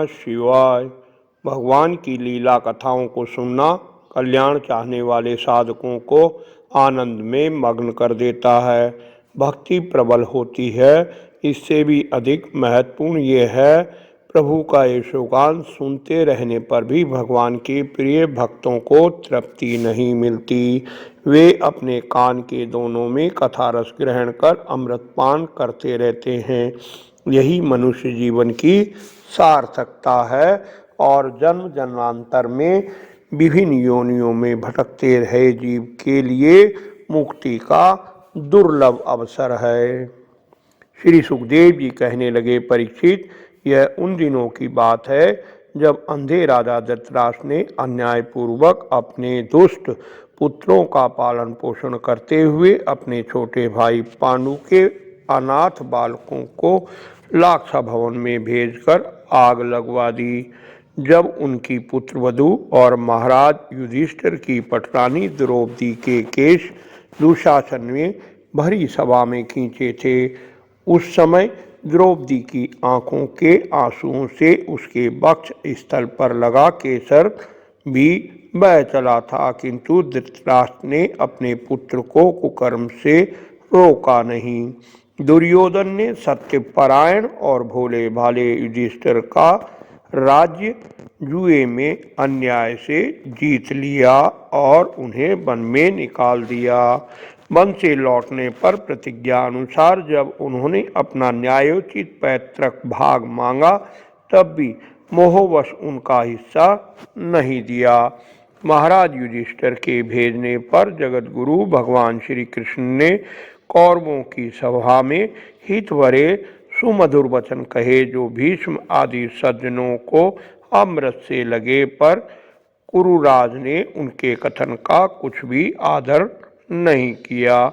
नमः शिवाय। भगवान की लीला कथाओं को सुनना कल्याण चाहने वाले साधकों को आनंद में मग्न कर देता है। भक्ति प्रबल होती है। इससे भी अधिक महत्वपूर्ण ये है, प्रभु का यशोगान सुनते रहने पर भी भगवान के प्रिय भक्तों को तृप्ति नहीं मिलती। वे अपने कान के दोनों में कथा रस ग्रहण कर अमृतपान करते रहते हैं। यही मनुष्य जीवन की सार्थकता है और जन्म जन्मांतर में विभिन्न योनियों में भटकते रहे जीव के लिए मुक्ति का दुर्लभ अवसर है। श्री सुखदेव जी कहने लगे, परीक्षित, यह उन दिनों की बात है जब अंधे राजा धृतराष्ट्र ने अन्यायपूर्वक अपने दुष्ट पुत्रों का पालन पोषण करते हुए अपने छोटे भाई पांडु के अनाथ बालकों को लाक्षा भवन में भेजकर आग लगवा दी। जब उनकी पुत्रवधू और महाराज युधिष्ठिर की पटरानी द्रौपदी के केश दुशासन ने भरी सभा में खींचे थे, उस समय द्रौपदी की आंखों के आंसुओं से उसके वक्ष स्थल पर लगा केसर भी बह चला था, किंतु धृतराष्ट्र ने अपने पुत्र को कुकर्म से रोका नहीं। दुर्योधन ने सत्यपरायण और भोले भाले युधिष्ठिर का राज्य जुए में अन्याय से जीत लिया और उन्हें वन में निकाल दिया। वन से लौटने पर प्रतिज्ञा अनुसार जब उन्होंने अपना न्यायोचित पैतृक भाग मांगा, तब भी मोहवश उनका हिस्सा नहीं दिया। महाराज युधिष्ठिर के भेजने पर जगत गुरु भगवान श्री कृष्ण ने कौरवों की सभा में हित भरे सुमधुर वचन कहे, जो भीष्म आदि सज्जनों को अमृत से लगे, पर कुरुराज ने उनके कथन का कुछ भी आदर नहीं किया।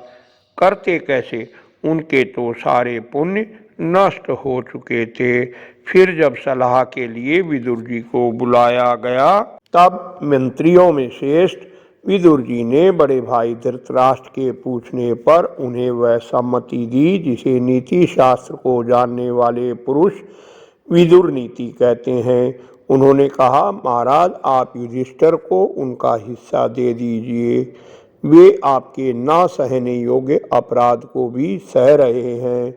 करते कैसे, उनके तो सारे पुण्य नष्ट हो चुके थे। फिर जब सलाह के लिए विदुर जी को बुलाया गया, तब मंत्रियों में श्रेष्ठ विदुर जी ने बड़े भाई धृतराष्ट्र के पूछने पर उन्हें वह सम्मति दी जिसे नीति शास्त्र को जानने वाले पुरुष विदुर नीति कहते हैं। उन्होंने कहा, महाराज, आप युधिष्ठिर को उनका हिस्सा दे दीजिए। वे आपके ना सहने योग्य अपराध को भी सह रहे हैं।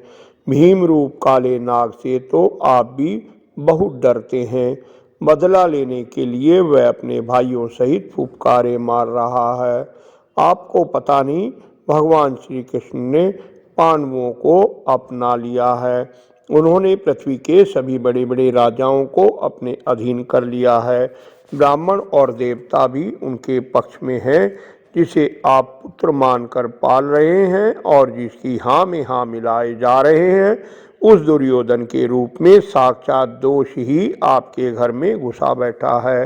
भीम रूप काले नाग से तो आप भी बहुत डरते हैं। बदला लेने के लिए वह अपने भाइयों सहित फुफकारे मार रहा है। आपको पता नहीं, भगवान श्री कृष्ण ने पांडवों को अपना लिया है। उन्होंने पृथ्वी के सभी बड़े बड़े राजाओं को अपने अधीन कर लिया है। ब्राह्मण और देवता भी उनके पक्ष में हैं, जिसे आप पुत्र मानकर पाल रहे हैं और जिसकी हाँ में हाँ मिलाए जा रहे हैं, उस दुर्योधन के रूप में साक्षात दोष ही आपके घर में घुसा बैठा है।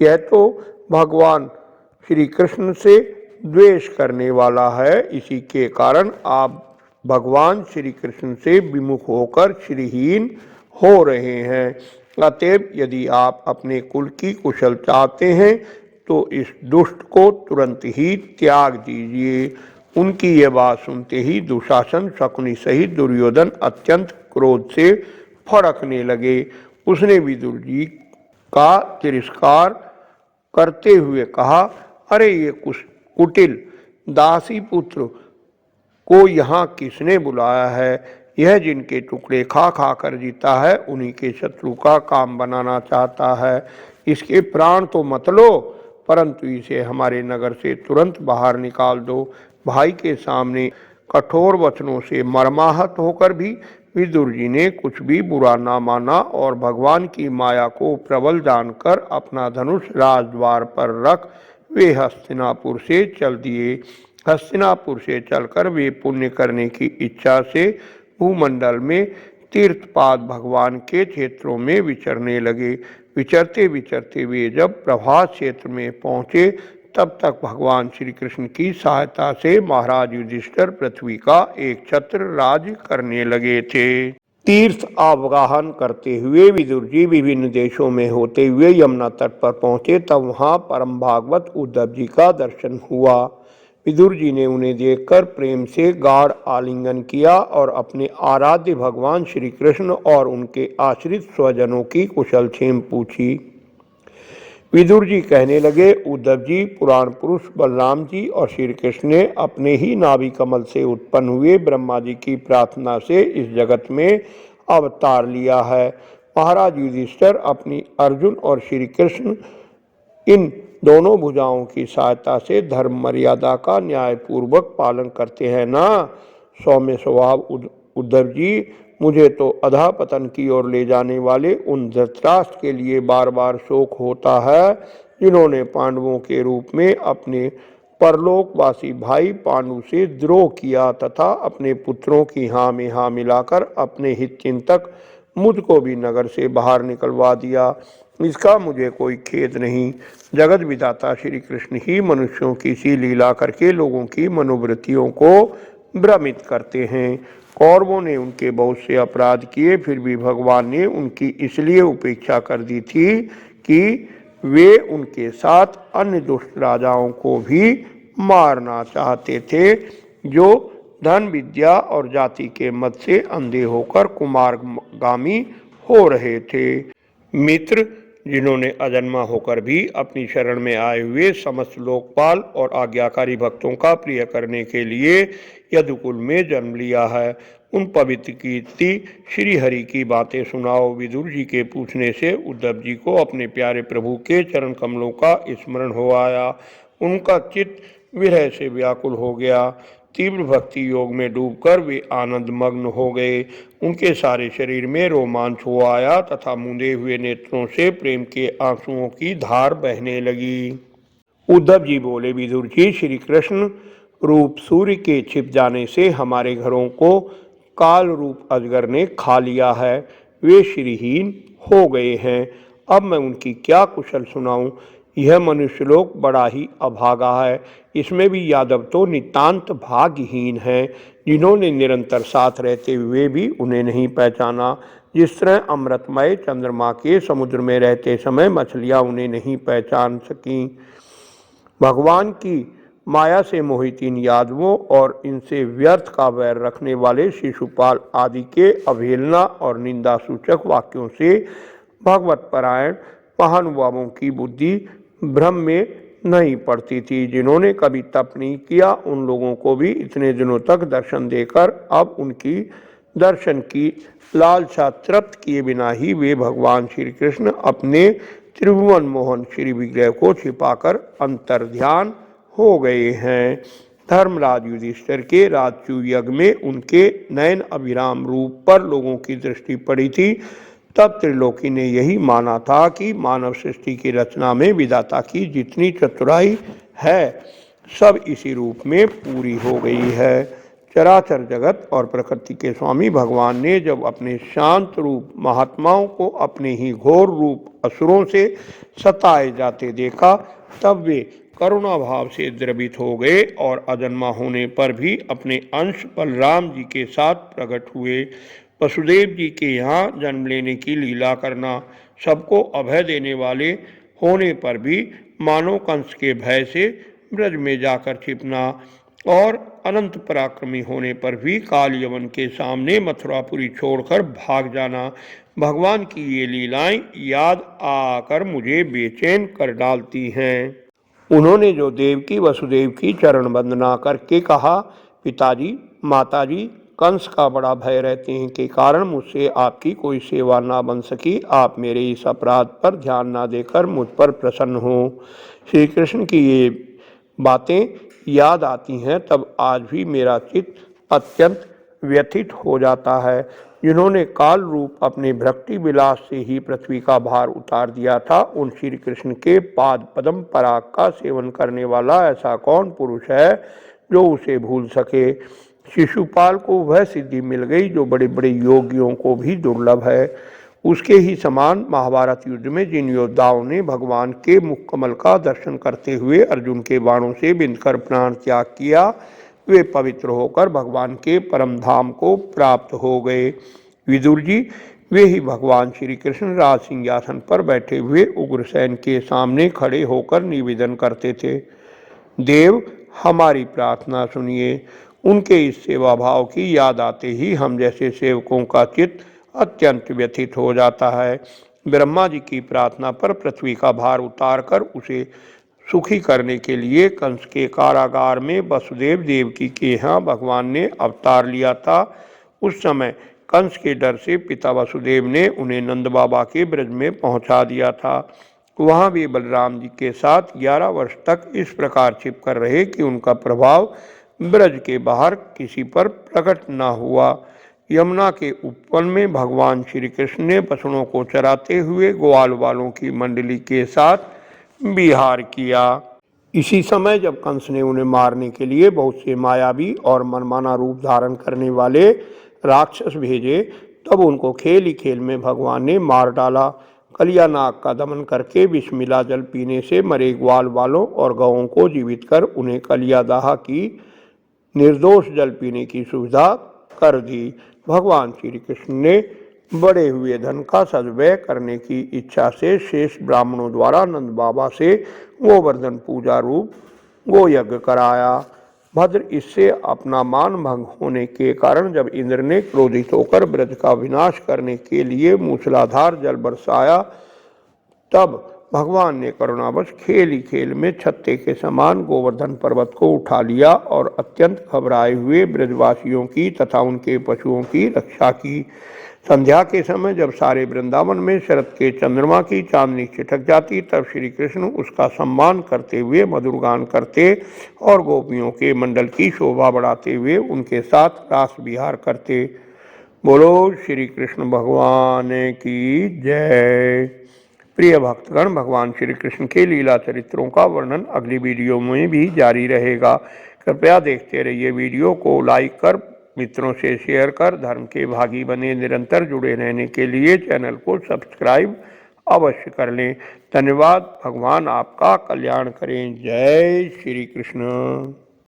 यह तो भगवान श्री कृष्ण से द्वेष करने वाला है। इसी के कारण आप भगवान श्री कृष्ण से विमुख होकर श्रीहीन हो रहे हैं। अतएव यदि आप अपने कुल की कुशल चाहते हैं तो इस दुष्ट को तुरंत ही त्याग दीजिए। उनकी यह बात सुनते ही दुशासन, शकुनी सहित दुर्योधन अत्यंत क्रोध से फड़कने लगे। उसने विदुर जी का तिरस्कार करते हुए कहा, अरे ये कुटिल दासी पुत्र को यहाँ किसने बुलाया है? यह जिनके टुकड़े खा खा कर जीता है, उन्हीं के शत्रु का काम बनाना चाहता है। इसके प्राण तो मत लो, परंतु इसे हमारे नगर से तुरंत बाहर निकाल दो। भाई के सामने कठोर वचनों से मर्माहत होकर भी विदुर जी ने कुछ भी बुरा ना माना और भगवान की माया को प्रबल जानकर अपना धनुष राजद्वार पर रख वे हस्तिनापुर से चल दिए। हस्तिनापुर से चलकर वे पुण्य करने की इच्छा से भूमंडल में तीर्थपाद भगवान के क्षेत्रों में विचरने लगे। विचरते विचरते वे जब प्रभास क्षेत्र में पहुँचे, तब तक भगवान श्री कृष्ण की सहायता से महाराज युधिष्ठिर पृथ्वी का एक छत्र राज करने लगे थे। तीर्थ अवगाहन करते हुए विदुर जी विभिन्न देशों में होते हुए यमुना तट पर पहुँचे, तब वहाँ परम भागवत उद्धव जी का दर्शन हुआ। विदुर जी ने उन्हें देखकर प्रेम से गाढ़ आलिंगन किया और अपने आराध्य भगवान श्री कृष्ण और उनके आश्रित स्वजनों की कुशलक्षेम पूछी। विदुर जी कहने लगे, उद्धव जी, पुराण पुरुष बलराम जी और श्री कृष्ण ने अपने ही नाभि कमल से उत्पन्न हुए ब्रह्मा जी की प्रार्थना से इस जगत में अवतार लिया है। महाराज युधिष्ठिर अपनी अर्जुन और श्री कृष्ण इन दोनों भुजाओं की सहायता से धर्म मर्यादा का न्यायपूर्वक पालन करते हैं ना। सौम्य स्वभाव उद्धव जी, मुझे तो अधःपतन की ओर ले जाने वाले उन धृतराष्ट्र के लिए बार बार शोक होता है जिन्होंने पांडवों के रूप में अपने परलोकवासी भाई पांडु से द्रोह किया तथा अपने पुत्रों की हाँ में हाँ मिलाकर अपने हित चिंतक मुझको भी नगर से बाहर निकलवा दिया। इसका मुझे कोई खेद नहीं। जगत विधाता श्री कृष्ण ही मनुष्यों की सी लीला करके लोगों की मनोवृत्तियों को भ्रमित करते हैं। कौरवों ने उनके बहुत से अपराध किए, फिर भी भगवान ने उनकी इसलिए उपेक्षा कर दी थी कि वे उनके साथ अन्य दुष्ट राजाओं को भी मारना चाहते थे जो धन विद्या और जाति के मत से अंधे होकर कुमारगामी हो रहे थे। मित्र, जिन्होंने अजन्मा होकर भी अपनी शरण में आए हुए समस्त लोकपाल और आज्ञाकारी भक्तों का प्रिय करने के लिए यदुकुल में जन्म लिया है, उन पवित्र कीर्ति श्री हरि की बातें सुनाओ। विदुर जी के पूछने से उद्धव जी को अपने प्यारे प्रभु के चरण कमलों का स्मरण हो आया। उनका चित्त विरह से व्याकुल हो गया। तीव्र भक्ति योग में डूबकर वे आनंद मग्न हो गए। उनके सारे शरीर में रोमांच हो आया तथा मूंदे हुए नेत्रों से प्रेम के आंसुओं की धार बहने लगी। उद्धव जी बोले, विदुर जी, श्री कृष्ण रूप सूर्य के छिप जाने से हमारे घरों को काल रूप अजगर ने खा लिया है। वे श्रीहीन हो गए हैं। अब मैं उनकी क्या कुशल सुनाऊं। यह मनुष्यलोक बड़ा ही अभागा है। इसमें भी यादव तो नितांत भाग्यहीन हैं, जिन्होंने निरंतर साथ रहते हुए भी उन्हें नहीं पहचाना। जिस तरह अमृतमय चंद्रमा के समुद्र में रहते समय मछलियां उन्हें नहीं पहचान सकीं। भगवान की माया से मोहित इन यादवों और इनसे व्यर्थ का वैर रखने वाले शिशुपाल आदि के अवहेलना और निंदा सूचक वाक्यों से भगवत परायण महानुभावों की बुद्धि भ्रम में नहीं पड़ती थी। जिन्होंने कभी तप नहीं किया, उन लोगों को भी इतने दिनों तक दर्शन देकर अब उनकी दर्शन की लालसा तृप्त किए बिना ही वे भगवान श्री कृष्ण अपने त्रिभुवन मोहन श्री विग्रह को छिपाकर अंतर्ध्यान हो गए हैं। धर्मराज युधिष्ठिर के राजसूय यज्ञ में उनके नयन अभिराम रूप पर लोगों की दृष्टि पड़ी थी। तब त्रिलोकी ने यही माना था कि मानव सृष्टि की रचना में विधाता की जितनी चतुराई है सब इसी रूप में पूरी हो गई है। चराचर जगत और प्रकृति के स्वामी भगवान ने जब अपने शांत रूप महात्माओं को अपने ही घोर रूप असुरों से सताए जाते देखा, तब वे करुणा भाव से द्रवित हो गए और अजन्मा होने पर भी अपने अंश बलराम जी के साथ प्रकट हुए। वसुदेव जी के यहाँ जन्म लेने की लीला करना, सबको अभय देने वाले होने पर भी मानव कंस के भय से ब्रज में जाकर छिपना और अनंत पराक्रमी होने पर भी काल यवन के सामने मथुरापुरी छोड़कर भाग जाना, भगवान की ये लीलाएं याद आकर मुझे बेचैन कर डालती हैं। उन्होंने जो देवकी वसुदेव की चरण वंदना करके कहा, पिताजी, माताजी, कंस का बड़ा भय रहते हैं के कारण मुझसे आपकी कोई सेवा ना बन सकी। आप मेरे इस अपराध पर ध्यान ना देकर मुझ पर प्रसन्न हो। श्री कृष्ण की ये बातें याद आती हैं तब आज भी मेरा चित्त अत्यंत व्यथित हो जाता है। जिन्होंने काल रूप अपने भक्ति विलास से ही पृथ्वी का भार उतार दिया था, उन श्री कृष्ण के पाद पद्म पराग का सेवन करने वाला ऐसा कौन पुरुष है जो उसे भूल सके। शिशुपाल को वह सिद्धि मिल गई जो बड़े बड़े योगियों को भी दुर्लभ है। उसके ही समान महाभारत युद्ध में जिन योद्धाओं ने भगवान के मुख कमल का दर्शन करते हुए अर्जुन के बाणों से बिंदकर प्राण त्याग किया, वे पवित्र होकर भगवान के परम धाम को प्राप्त हो गए। विदुर जी, वे ही भगवान श्री कृष्ण राज सिंहासन पर बैठे हुए उग्रसेन के सामने खड़े होकर निवेदन करते थे, देव, हमारी प्रार्थना सुनिए। उनके इस सेवा भाव की याद आते ही हम जैसे सेवकों का चित्त अत्यंत व्यथित हो जाता है। ब्रह्मा जी की प्रार्थना पर पृथ्वी का भार उतारकर उसे सुखी करने के लिए कंस के कारागार में वसुदेव देवकी के यहाँ भगवान ने अवतार लिया था। उस समय कंस के डर से पिता वसुदेव ने उन्हें नंद बाबा के ब्रज में पहुंचा दिया था। वहाँ वे बलराम जी के साथ 11 वर्ष तक इस प्रकार छिप कर रहे कि उनका प्रभाव ब्रज के बाहर किसी पर प्रकट न हुआ। यमुना के उपवन में भगवान श्री कृष्ण ने बछड़ों को चराते हुए ग्वाल वालों की मंडली के साथ विहार किया। इसी समय जब कंस ने उन्हें मारने के लिए बहुत से मायावी और मनमाना रूप धारण करने वाले राक्षस भेजे, तब उनको खेल ही खेल में भगवान ने मार डाला। कलिया नाग का दमन करके विष मिला जल पीने से मरे ग्वाल वालों और गौों को जीवित कर उन्हें कलियादाह की निर्दोष जल पीने की सुविधा कर दी। भगवान श्री कृष्ण ने बढ़े हुए धन का सद्व्यय करने की इच्छा से शेष ब्राह्मणों द्वारा नंद बाबा से गोवर्धन पूजा रूप गोयज्ञ कराया। भद्र इससे अपना मान भंग होने के कारण जब इंद्र ने क्रोधित होकर ब्रज का विनाश करने के लिए मूसलाधार जल बरसाया, तब भगवान ने करुणावश खेल ही खेल में छत्ते के समान गोवर्धन पर्वत को उठा लिया और अत्यंत घबराए हुए ब्रजवासियों की तथा उनके पशुओं की रक्षा की। संध्या के समय जब सारे वृंदावन में शरद के चंद्रमा की चांदनी छिटक जाती, तब श्री कृष्ण उसका सम्मान करते हुए मधुर गान करते और गोपियों के मंडल की शोभा बढ़ाते हुए उनके साथ रास विहार करते। बोलो श्री कृष्ण भगवान की जय। प्रिय भक्तगण, भगवान श्री कृष्ण के लीला चरित्रों का वर्णन अगली वीडियो में भी जारी रहेगा। कृपया देखते रहिए। वीडियो को लाइक कर मित्रों से शेयर कर धर्म के भागी बने। निरंतर जुड़े रहने के लिए चैनल को सब्सक्राइब अवश्य कर लें। धन्यवाद। भगवान आपका कल्याण करें। जय श्री कृष्ण।